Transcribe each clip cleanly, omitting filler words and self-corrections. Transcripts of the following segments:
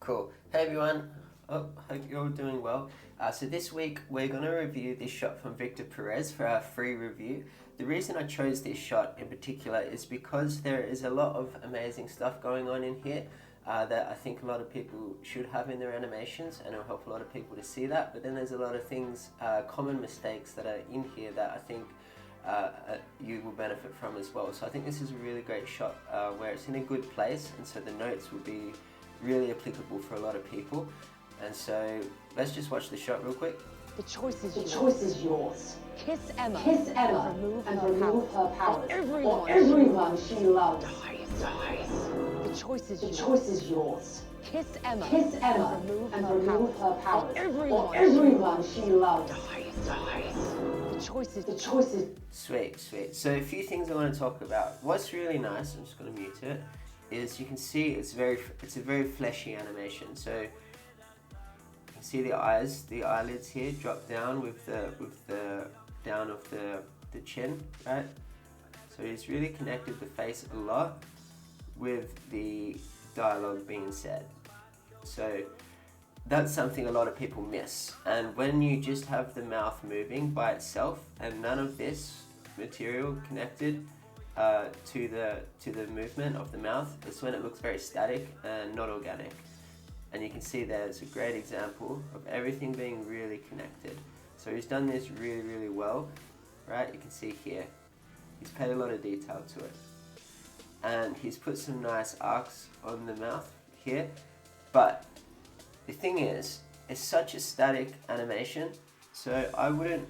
Cool. Hey everyone, hope you're all doing well. So this week we're going to review this shot from Perez for our free review. The reason I chose this shot in particular is because there is a lot of amazing stuff going on in here that I think a lot of people should have in their animations, and it'll help a lot of people to see that. But then there's a lot of things, common mistakes that are in here that I think you will benefit from as well. So I think this is a really great shot where it's in a good place, and so the notes will be really applicable for a lot of people. And so let's just watch the shot real quick. The choice is yours. Kiss Emma. Kiss Emma and remove her powers. Or everyone she loves dies. The choice is yours. Kiss Emma. Kiss Emma and remove her powers. Or everyone she loves dies. The choice is Sweet. So a few things I want to talk about. What's really nice, I'm just going to mute it, is you can see it's a very fleshy animation. So you can see the eyes, the eyelids here drop down with the down of the chin, right? So it's really connected the face a lot with the dialogue being said. So that's something a lot of people miss. And when you just have the mouth moving by itself and none of this material connected to the movement of the mouth, it's when it looks very static and not organic. And you can see there's a great example of everything being really connected. So he's done this really well, right? You can see here, he's paid a lot of detail to it. And he's put some nice arcs on the mouth here. But the thing is, it's such a static animation, so I wouldn't,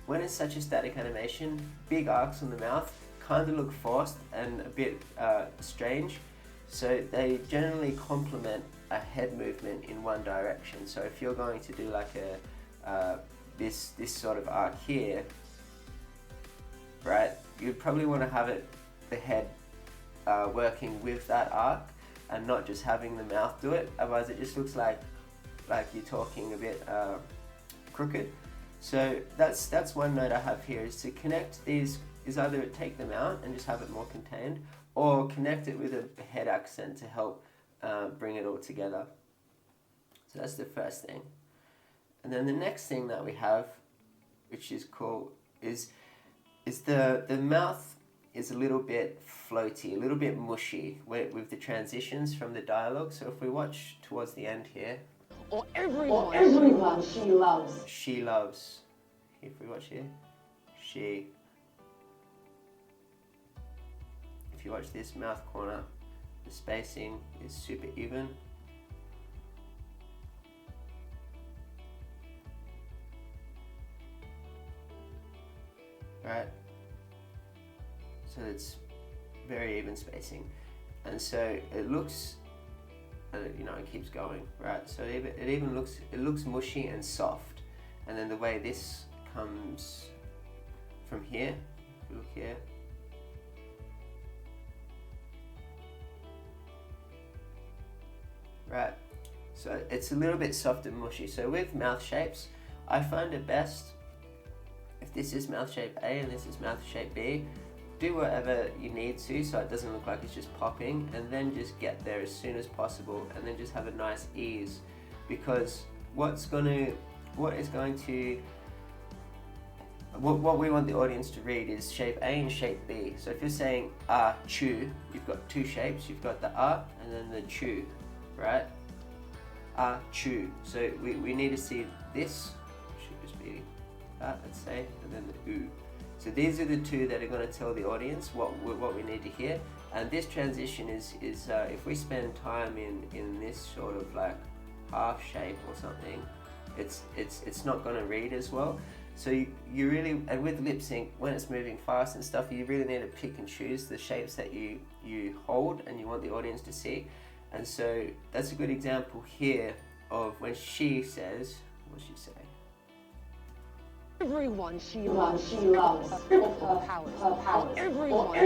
when it's such a static animation, big arcs on the mouth kind of look forced and a bit strange. So they generally complement a head movement in one direction. So if you're going to do like this sort of arc here, right, you'd probably want to have the head working with that arc and not just having the mouth do it. Otherwise it just looks like you're talking a bit crooked. So that's one note I have here, is to connect these, is either take them out and just have it more contained, or connect it with a head accent to help bring it all together. So that's the first thing. And then the next thing that we have, which is cool, is the mouth is a little bit floaty, a little bit mushy with the transitions from the dialogue. So if we watch towards the end here, or everyone she loves. She loves. If we watch here, she. If you watch this mouth corner, the spacing is super even. Right? So it's very even spacing. And so it looks, it keeps going, right? So it looks mushy and soft. And then the way this comes from here, if you look here, right? So it's a little bit soft and mushy. So with mouth shapes, I find it best, if this is mouth shape A and this is mouth shape B, do whatever you need to so it doesn't look like it's just popping, and then just get there as soon as possible, and then just have a nice ease, because what we want the audience to read is shape A and shape B. So if you're saying chew, you've got two shapes. You've got the and then the chew, right? Chew. So we need to see this, should just be let's say, and then the oo. So these are the two that are going to tell the audience what we need to hear. And this transition is if we spend time in this sort of like half shape or something, it's not going to read as well. So you really, and with lip sync, when it's moving fast and stuff, you really need to pick and choose the shapes that you hold and you want the audience to see. And so that's a good example here of when she says, what does she say? everyone she Everyone loves. she loves Her powers. her powers. Everyone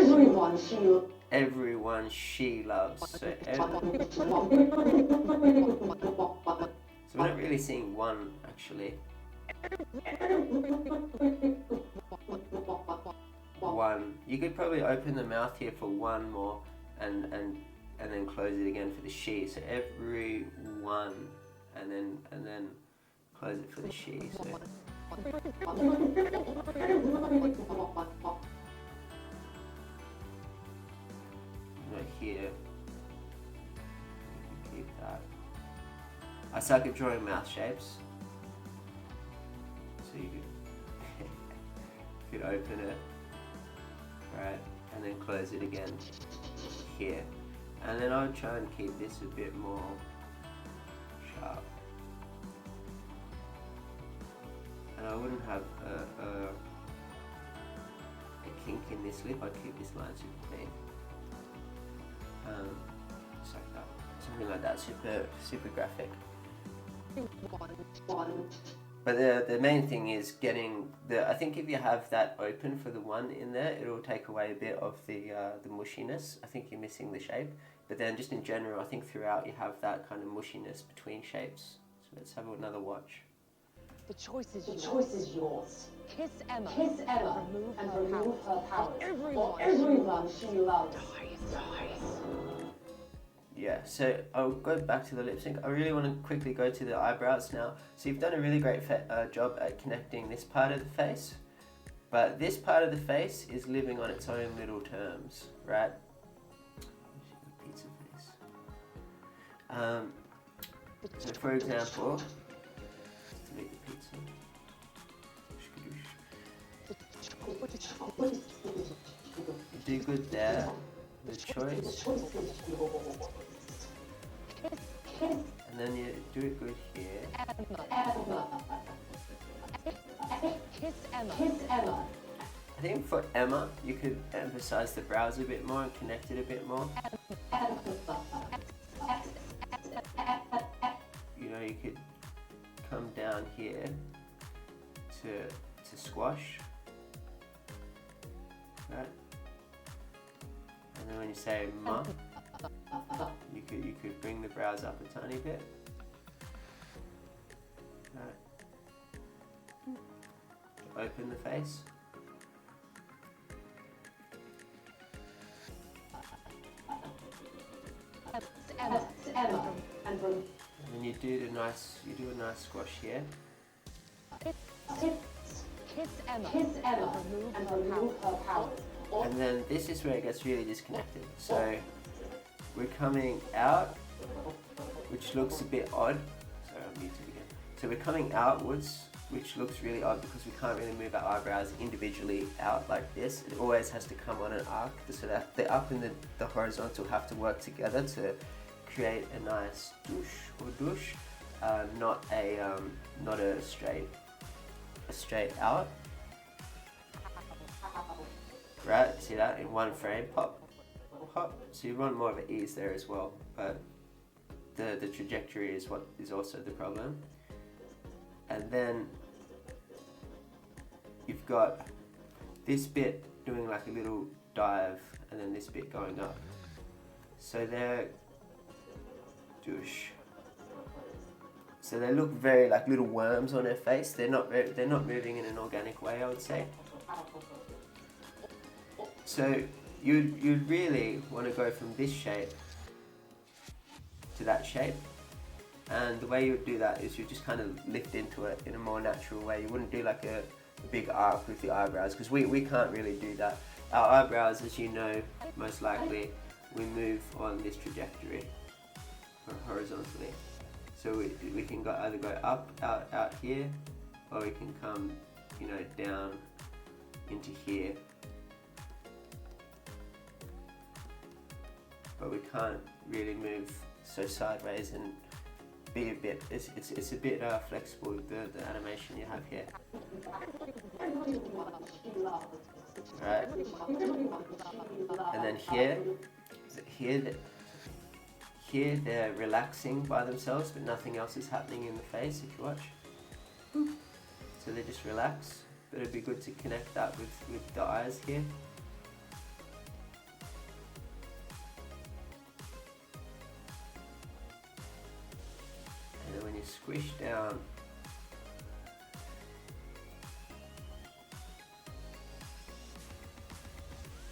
Everyone she loves. So we're not really seeing one actually. One. You could probably open the mouth here for one more and then close it again for the she. So everyone. one, and then close it for the she. So right here, you can keep that. I suck at drawing mouth shapes, so you could open it, right, and then close it again here. And then I would try and keep this a bit more sharp. And I wouldn't have a kink in this lip, I'd keep this line super clean. Just like that. Something like that, super graphic. But the main thing is getting I think if you have that open for the one in there, it'll take away a bit of the mushiness. I think you're missing the shape. But then just in general, I think throughout you have that kind of mushiness between shapes. So let's have another watch. The choice is The yours. choice is yours. Kiss Emma. Kiss Emma and remove her powers. Or Everyone. everyone she loves dies. Yeah, so I'll go back to the lip sync. I really want to quickly go to the eyebrows now. So you've done a really great job at connecting this part of the face. But this part of the face is living on its own little terms, right? Pizza face. So for example, to make the pizza. Do good there. The choice. And then you do it good here. Kiss Emma. Kiss Emma. I think for Emma, you could emphasize the brows a bit more and connect it a bit more. You know, you could come down here to squash. Right? And then when you say ma, you could bring the brows up a tiny bit. Right. Open the face. Emma. And And then you do a nice squash here. Kiss Emma. Kiss Emma and remove her powers. And then this is where it gets really disconnected. So we're coming out, which looks a bit odd. Sorry, I'll mute it again. So we're coming outwards, which looks really odd because we can't really move our eyebrows individually out like this. It always has to come on an arc, so that the up and the horizontal have to work together to create a nice douche, not a straight out. Right, see that in one frame, pop, pop. So you want more of an ease there as well, but the trajectory is what is also the problem. And then you've got this bit doing like a little dive, and then this bit going up. So they're douche. So they look very like little worms on her face. They're not moving in an organic way, I would say. So you'd really want to go from this shape to that shape, and the way you would do that is you just kind of lift into it in a more natural way. You wouldn't do like a big arc with the eyebrows, because we can't really do that. Our eyebrows, as you know, most likely we move on this trajectory horizontally. So we can either go up, out here, or we can come, you know, down into here. But we can't really move so sideways and be a bit. It's a bit flexible, the animation you have here. Right. And then here they're relaxing by themselves, but nothing else is happening in the face if you watch. So they just relax, but it'd be good to connect that with the eyes here. And then when you squish down,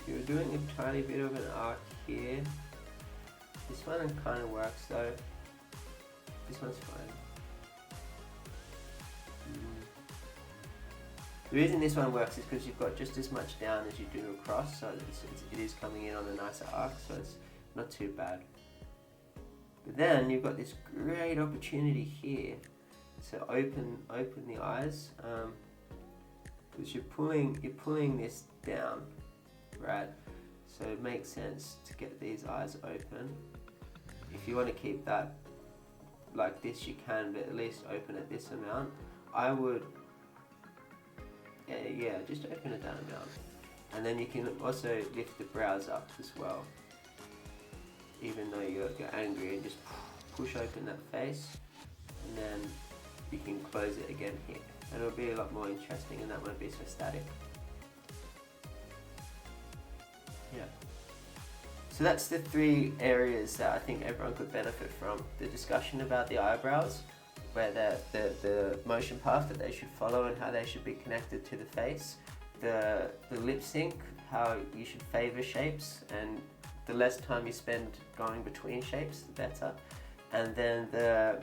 you're doing a tiny bit of an arc here. This one kind of works though. one's fine. The reason this one works is because you've got just as much down as you do across, so it is coming in on a nicer arc, so it's not too bad. But then you've got this great opportunity here to open the eyes, because you're pulling this down, right? So it makes sense to get these eyes open. If you want to keep that like this, you can, but at least open it this amount. I would, yeah, just open it that amount. And then you can also lift the brows up as well. Even though you're angry, and just push open that face, and then you can close it again here. And it'll be a lot more interesting, and that won't be so static. Yeah. So that's the 3 areas that I think everyone could benefit from. The discussion about the eyebrows, where the motion path that they should follow and how they should be connected to the face. The lip sync, how you should favor shapes, and the less time you spend going between shapes, the better. And then the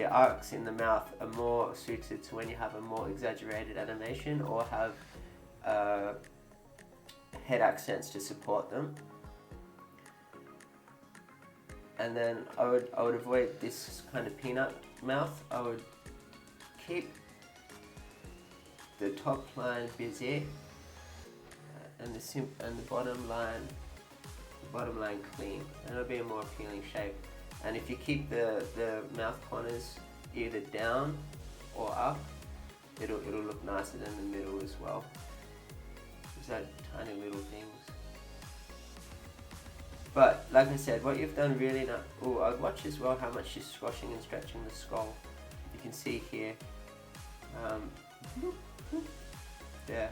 arcs in the mouth are more suited to when you have a more exaggerated animation or have head accents to support them. And then I would avoid this kind of peanut mouth. I would keep the top line busy and the bottom line clean, and it'll be a more appealing shape. And if you keep the mouth corners either down or up, it'll look nicer than the middle as well. It's that tiny little things. But like I said, what you've done really not. Oh, I'd watch as well how much she's squashing and stretching the skull. You can see here. Yeah.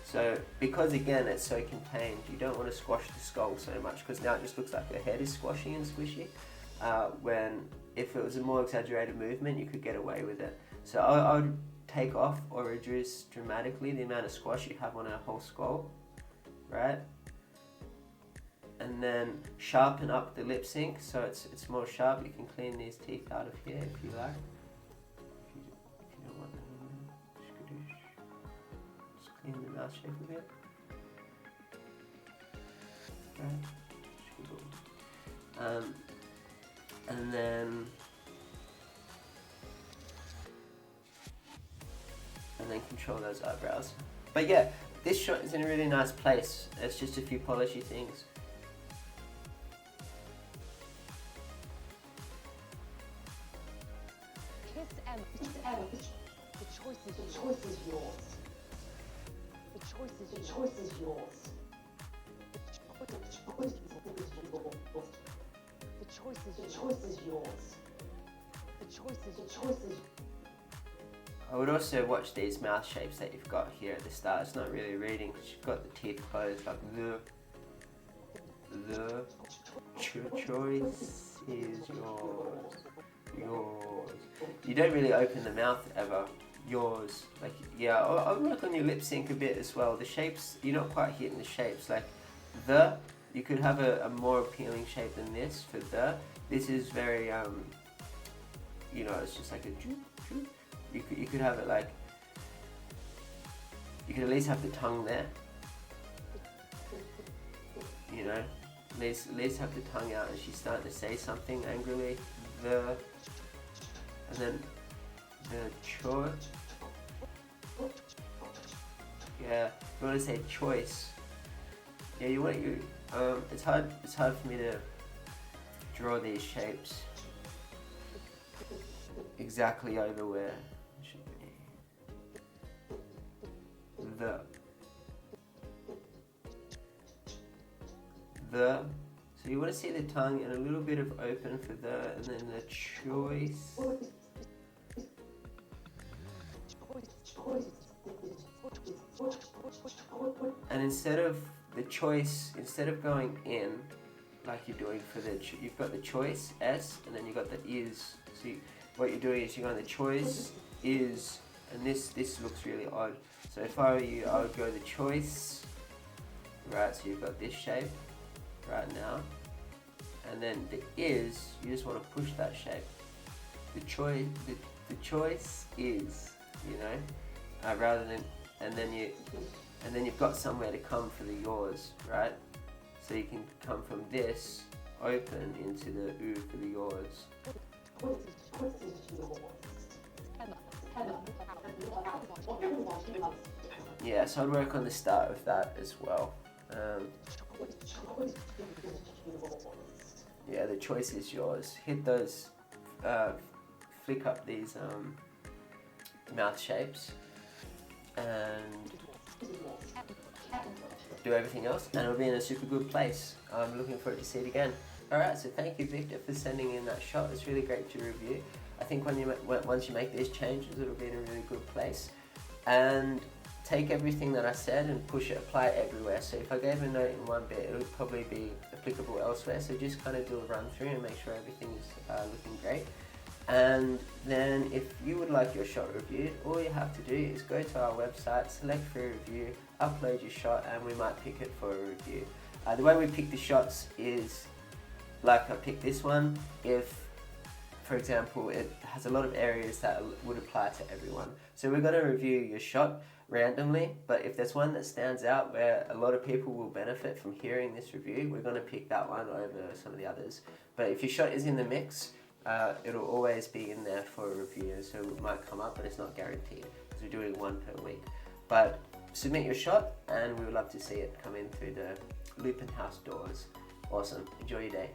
So because again it's so contained, you don't want to squash the skull so much, because now it just looks like her head is squashing and squishy. When if it was a more exaggerated movement, you could get away with it. So I would take off or reduce dramatically the amount of squash you have on her whole skull, right? And then sharpen up the lip sync so it's more sharp. You can clean these teeth out of here if you like. If you don't want them, just clean the mouth shape a bit. Right. And then control those eyebrows. But yeah, this shot is in a really nice place. It's just a few polishy things. Kiss Emma. The choice is yours. The choice is yours. The choice is yours. I would also watch these mouth shapes that you've got here at the start. It's not really reading because you've got the teeth closed, like the choice is yours. You don't really open the mouth ever. Yours. Like, yeah, I'll work on your lip sync a bit as well. The shapes, you're not quite hitting the shapes. Like you could have a more appealing shape than this for This is very, it's just like a you could have it like, you could at least have the tongue there. You know, at least have the tongue out and she's starting to say something angrily. And then the choice. Yeah, you want to say choice. Yeah, it's hard for me to draw these shapes exactly over where it should be. So you want to see the tongue and a little bit of open for and then the choice. And instead of going in like you're doing for you've got the choice S, and then you've got the is. So what you're doing is you're going the choice is, and this looks really odd. So if I were you, I would go the choice, right? So you've got this shape right now, and then the is, you just want to push that shape. the choice is, you know, rather than, and then you've got somewhere to come for the yours, right? So you can come from this open into the oo for the yours. Yeah, so I'd work on the start of that as well. Yeah, the choice is yours. Hit those, flick up these mouth shapes and do everything else, and it'll be in a super good place. I'm looking forward to see it again. Alright, so thank you, Victor, for sending in that shot. It's really great to review. I think once you make these changes, it'll be in a really good place. And take everything that I said and apply it everywhere. So if I gave a note in one bit, it would probably be applicable elsewhere. So just kind of do a run through and make sure everything is looking great. And then if you would like your shot reviewed, all you have to do is go to our website, select for a review, upload your shot, and we might pick it for a review. The way we pick the shots is, like I picked this one, if, for example, it has a lot of areas that would apply to everyone. So we're going to review your shot randomly, but if there's one that stands out where a lot of people will benefit from hearing this review, we're going to pick that one over some of the others. But if your shot is in the mix, it'll always be in there for a review, so it might come up, but it's not guaranteed because we're doing one per week. But submit your shot, and we would love to see it come in through the Lupin House doors. Awesome. Enjoy your day.